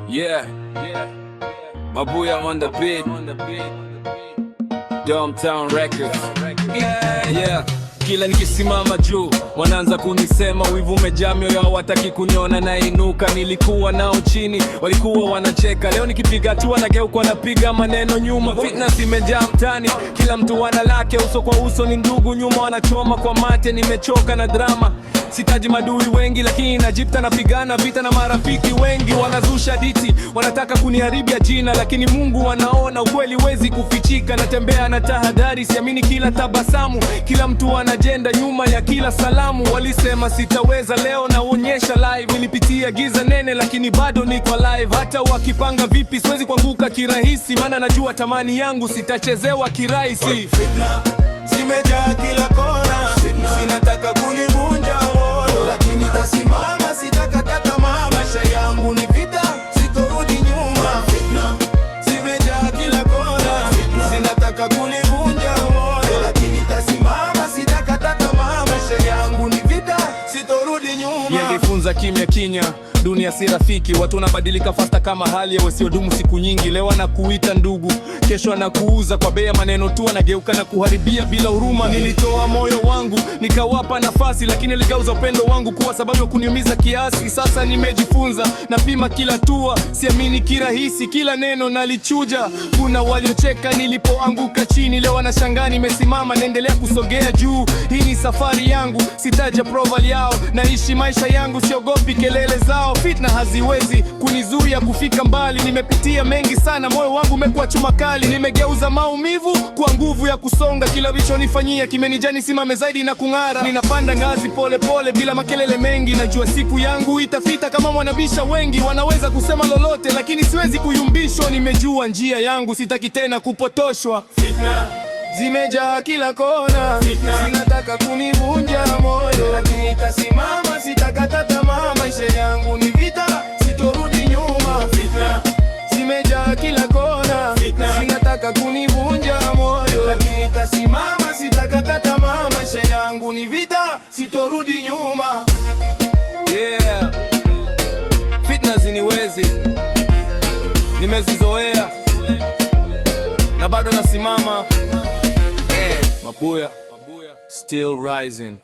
Yeah, Mabuya on the beat, Downtown Records. Yeah. Kila nikisimama juu wanaanza kunisema, wivu umejaa mioyo yao, wataki kuniona nainuka. Nilikuwa nao chini, walikuwa wanacheka. Leo nikipiga hatua nageuka, napiga maneno nyuma. Fitness imejaa mtani, kila mtu ana lake. Uso kwa uso ni ndugu, nyuma wanachoma kwa mate. Nimechoka na drama, sitaji madui wengi, lakini najipta napigana vita na marafiki wengi. Wanazusha diti, wanataka kuniharibia jina, lakini Mungu anaona, ukweli wezi kufichika. Natembea na tahadhari, siamini kila tabasamu. Kila mtu ana agenda nyuma ya kila salamu. Walisema sitaweza, leo naonyesha live. Nilipitia giza nene, lakini bado niko live. Hata wakipanga vipi, siwezi kuanguka kirahisi, maana najua tamani yangu sitachezewa kirahisi. Fitna zimejaa kila kona, zinataka kunivunja moyo, lakini tasimama, sitakata tamaa. Maisha yangu ni vita, sitorudi nyuma. Fitna zimejaa kila kona, zinataka kunivunja moyo, lakini tasimama, sitakata tamaa. Maisha yangu ni vita, sitorudi nyuma. Yangefunza kimya kinya, dunia si rafiki. Watu wanabadilika fasta kama hali ya wasiodumu siku nyingi. Leo anakuita ndugu, kesho anakuuza kwa bei ya maneno tu. Anageuka na kuharibia bila huruma. Nilitoa moyo wangu nikawapa nafasi, lakini aligeuza upendo wangu kuwa sababu ya kuniumiza kiasi. Sasa nimejifunza, napima kila hatua, siamini kirahisi kila neno nalichuja. Kuna waliocheka nilipoanguka chini, leo wanashangaa nimesimama, naendelea kusogea juu. Hii ni safari yangu, sitaja profile yao, naishi maisha yangu, siogopi kelele zao. Fitna haziwezi kunizuia kufika mbali. Nimepitia mengi sana, moyo wangu umekuwa chuma kali. Nimegeuza maumivu kwa nguvu ya kusonga. Kila walichonifanyia kimenijani, simame zaidi na kung'ara. Ninapanda ngazi pole pole bila makelele mengi. Najua siku yangu itafika kama wanabisha wengi. Wanaweza kusema lolote, lakini siwezi kuyumbishwa. Nimejua njia yangu, sitaki tena kupotoshwa. Fitna zimejaa kila kona, zinataka kunivunja moyo, lakini tasimama, sitakata tamaa. Maisha yangu ni vita, sitorudi nyuma. Fitna zimejaa kila kona, zinataka kunivunja moyo, lakini tasimama, sitakata tamaa. Maisha yangu ni vita, sitorudi nyuma. Yeah, fitna ziniwezi, nimezizoea na bado nasimama. Mabuya, still rising.